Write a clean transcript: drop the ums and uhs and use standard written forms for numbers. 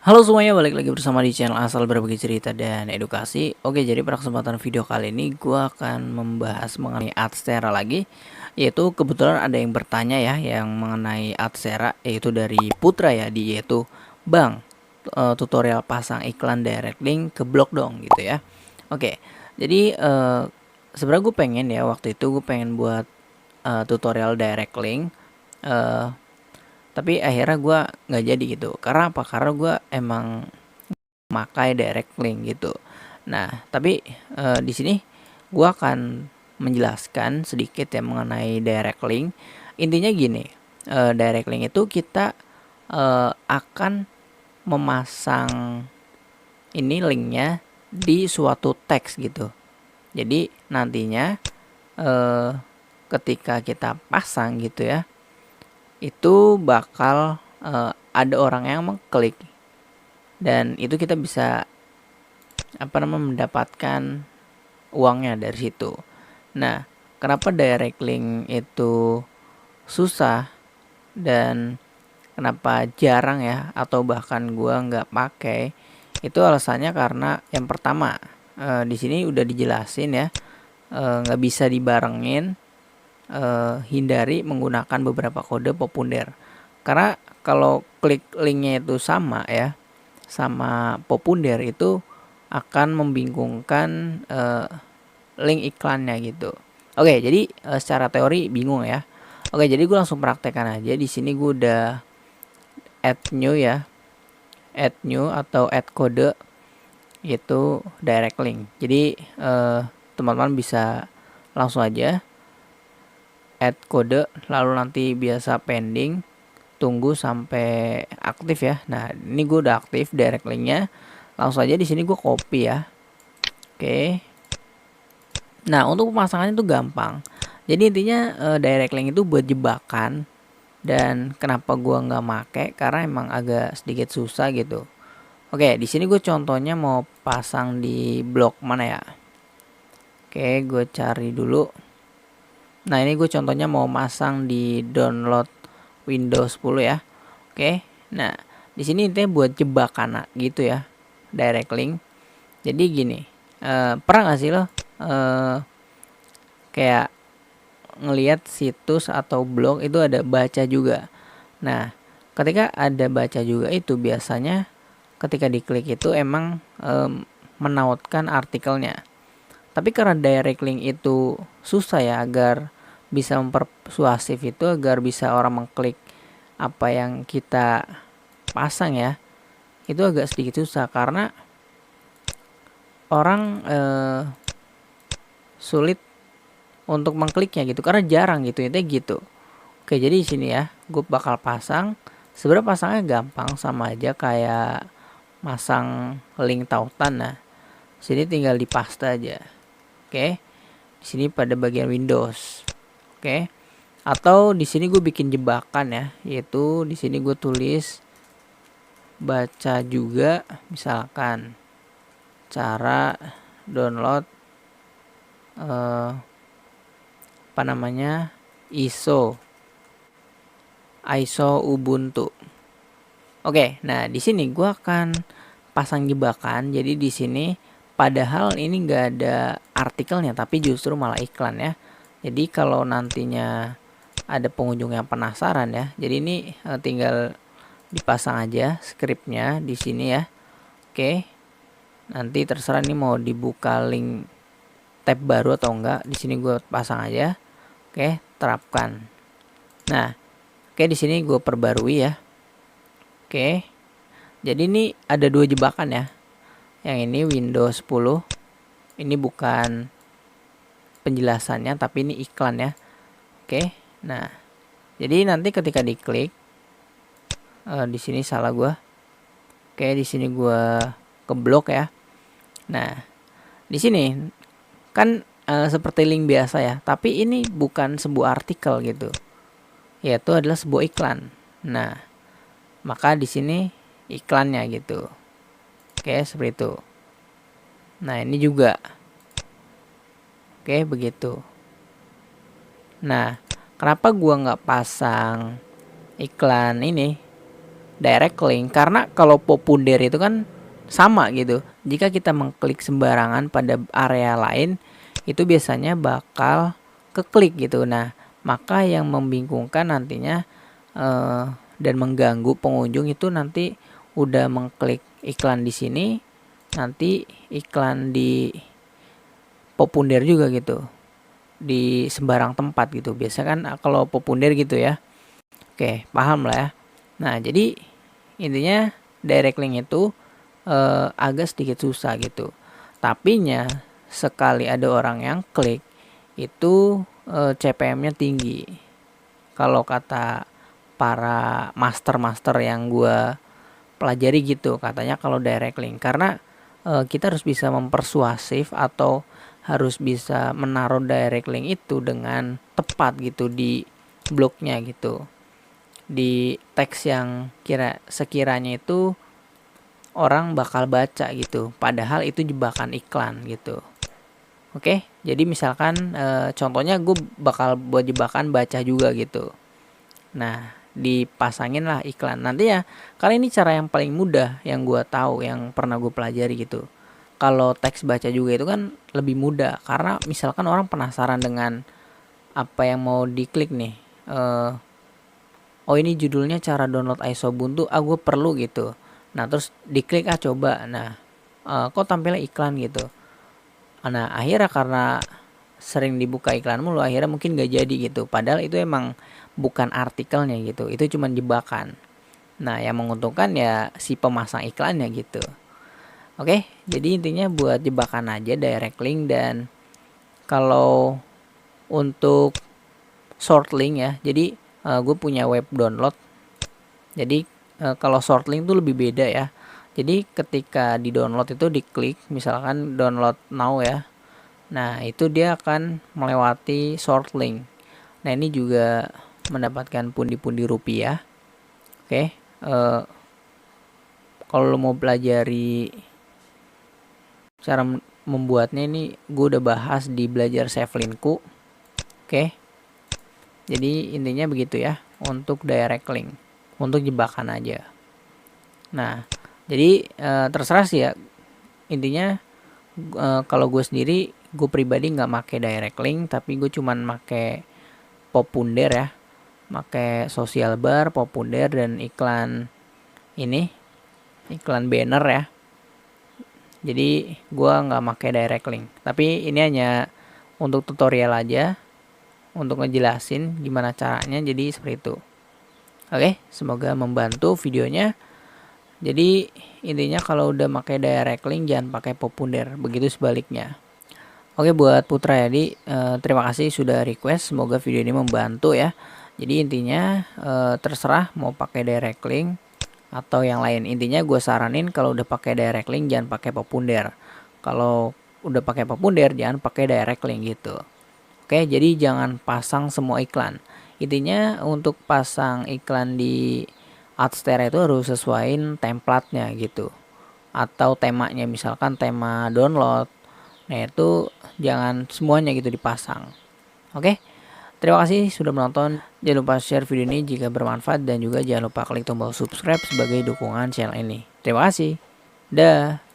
Halo semuanya, balik lagi bersama di channel Asal Berbagi Cerita dan Edukasi. Oke, jadi pada kesempatan video kali ini gue akan membahas mengenai Adstera lagi. Yaitu kebetulan ada yang bertanya ya, yang mengenai Adstera, yaitu dari Putra ya, yaitu Bang, tutorial pasang iklan direct link ke blog dong gitu ya. Oke, jadi sebenarnya gue pengen ya, waktu itu gue pengen buat tutorial direct link. eh, tapi akhirnya gue nggak jadi gitu. Karena apa? Karena gue emang pakai direct link gitu. Nah, tapi di sini gue akan menjelaskan sedikit ya mengenai direct link. Intinya gini, direct link itu kita akan memasang ini linknya di suatu teks gitu. Jadi nantinya eh, ketika kita pasang gitu ya, itu bakal ada orang yang mengklik dan itu kita bisa mendapatkan uangnya dari situ. Nah, kenapa direct link itu susah dan kenapa jarang ya atau bahkan gua nggak pakai? Itu alasannya karena yang pertama, di sini udah dijelasin ya, nggak bisa dibarengin, hindari menggunakan beberapa kode populer. Karena kalau klik linknya itu sama ya, sama populer itu akan membingungkan link iklannya gitu. Oke, jadi secara teori bingung ya. Oke, jadi gue langsung praktekkan aja. Di sini gue udah add new ya, add new atau add kode itu direct link. Jadi teman-teman bisa langsung aja add kode, lalu nanti biasa pending, tunggu sampai aktif ya. Nah, ini gue udah aktif direct linknya. Langsung aja di sini gue copy ya. Oke. Nah, untuk pemasangannya itu gampang. Jadi intinya direct link itu buat jebakan, dan kenapa gua nggak make karena emang agak sedikit susah gitu. Oke, di sini gue contohnya mau pasang di blog mana ya? Oke, gue cari dulu. Nah, ini gue contohnya mau masang di download Windows 10 ya. Oke. Nah, di sini intinya buat jebakan gitu ya. Direct link. Jadi gini, pernah nggak sih lo kayak ngelihat situs atau blog itu ada baca juga. Nah, ketika ada baca juga itu biasanya ketika diklik itu emang menautkan artikelnya. Tapi karena direct link itu susah ya, agar bisa mempersuasif itu agar bisa orang mengklik apa yang kita pasang ya. Itu agak sedikit susah karena orang sulit untuk mengkliknya gitu karena jarang gitu ya gitu. Oke, jadi di sini ya, gue bakal pasang. Sebenarnya pasangnya gampang, sama aja kayak masang link tautan. Nah, sini tinggal dipaste aja. Oke. Di sini pada bagian Windows. Oke. Atau di sini gue bikin jebakan ya, yaitu di sini gue tulis baca juga, misalkan cara download ISO Ubuntu. Oke, nah di sini gue akan pasang jebakan. Jadi di sini padahal ini nggak ada artikelnya, tapi justru malah iklan ya. Jadi kalau nantinya ada pengunjung yang penasaran ya, jadi ini tinggal dipasang aja scriptnya di sini ya. Oke, nanti terserah nih mau dibuka link tab baru atau enggak. Di sini gue pasang aja. Oke, terapkan. Nah, oke di sini gue perbarui ya. Oke. Jadi ini ada dua jebakan ya. Yang ini Windows 10. Ini bukan penjelasannya tapi ini iklan ya. Oke. Nah, jadi nanti ketika diklik di sini salah gua. Oke, di sini gua keblok ya. Nah, di sini kan seperti link biasa ya, tapi ini bukan sebuah artikel gitu. Yaitu adalah sebuah iklan. Nah, maka di sini iklannya gitu. Oke, seperti itu. Nah, ini juga. Oke, begitu. Nah, kenapa gua nggak pasang iklan ini direct link, karena kalau populer itu kan sama gitu. Jika kita mengklik sembarangan pada area lain, itu biasanya bakal keklik gitu. Nah, maka yang membingungkan nantinya dan mengganggu pengunjung itu nanti udah mengklik iklan di sini, nanti iklan di populer juga gitu, di sembarang tempat gitu. Biasa kan kalau populer gitu ya. Oke, paham lah ya. Nah, jadi intinya direct link itu agak sedikit susah gitu. Tapinya sekali ada orang yang klik itu CPM-nya tinggi. Kalau kata para master-master yang gue pelajari gitu, katanya kalau direct link, karena kita harus bisa mempersuasif atau harus bisa menaruh direct link itu dengan tepat gitu di blognya gitu, di teks yang sekiranya itu orang bakal baca gitu, padahal itu jebakan iklan gitu. Oke, jadi misalkan contohnya gue bakal buat jebakan baca juga gitu. Nah, dipasangin lah iklan. Nanti ya, kali ini cara yang paling mudah yang gue tahu, yang pernah gue pelajari gitu. Kalau teks baca juga itu kan lebih mudah, karena misalkan orang penasaran dengan apa yang mau diklik nih. Oh ini judulnya cara download ISO Ubuntu, gue perlu gitu. Nah terus diklik coba. Nah kok tampilnya iklan gitu. Nah akhirnya karena sering dibuka iklan mulu, akhirnya mungkin gak jadi gitu. Padahal itu emang bukan artikelnya gitu, itu cuma jebakan. Nah yang menguntungkan ya si pemasang iklannya gitu. Oke, jadi intinya buat jebakan aja direct link. Dan kalau untuk short link ya, jadi gue punya web download. Jadi kalau short link tuh lebih beda ya. Jadi ketika di download itu diklik misalkan download now ya, nah itu dia akan melewati short link. Nah ini juga mendapatkan pundi-pundi rupiah. Oke, kalau lo mau pelajari cara membuatnya, ini gue udah bahas di belajar save linkku. Oke, jadi intinya begitu ya untuk direct link, untuk jebakan aja. Nah jadi terserah sih ya, intinya kalau gue sendiri, gue pribadi nggak make direct link, tapi gue cuman make populer ya, make social bar, populer, dan iklan ini, iklan banner ya. Jadi gue nggak make direct link, tapi ini hanya untuk tutorial aja, untuk ngejelasin gimana caranya. Jadi seperti itu. Oke, semoga membantu videonya. Jadi intinya kalau udah pakai direct link jangan pakai populer, begitu sebaliknya. Oke, buat Putra Yadi, terima kasih sudah request, semoga video ini membantu ya. Jadi intinya terserah mau pakai direct link atau yang lain. Intinya gue saranin kalau udah pakai direct link jangan pakai populer. Kalau udah pakai populer jangan pakai direct link gitu. Oke, jadi jangan pasang semua iklan. Intinya untuk pasang iklan di Adstera itu harus sesuaiin templatenya gitu, atau temanya, misalkan tema download. Nah itu jangan semuanya gitu dipasang. Oke, terima kasih sudah menonton. Jangan lupa share video ini jika bermanfaat, dan juga jangan lupa klik tombol subscribe sebagai dukungan channel ini. Terima kasih. Dah.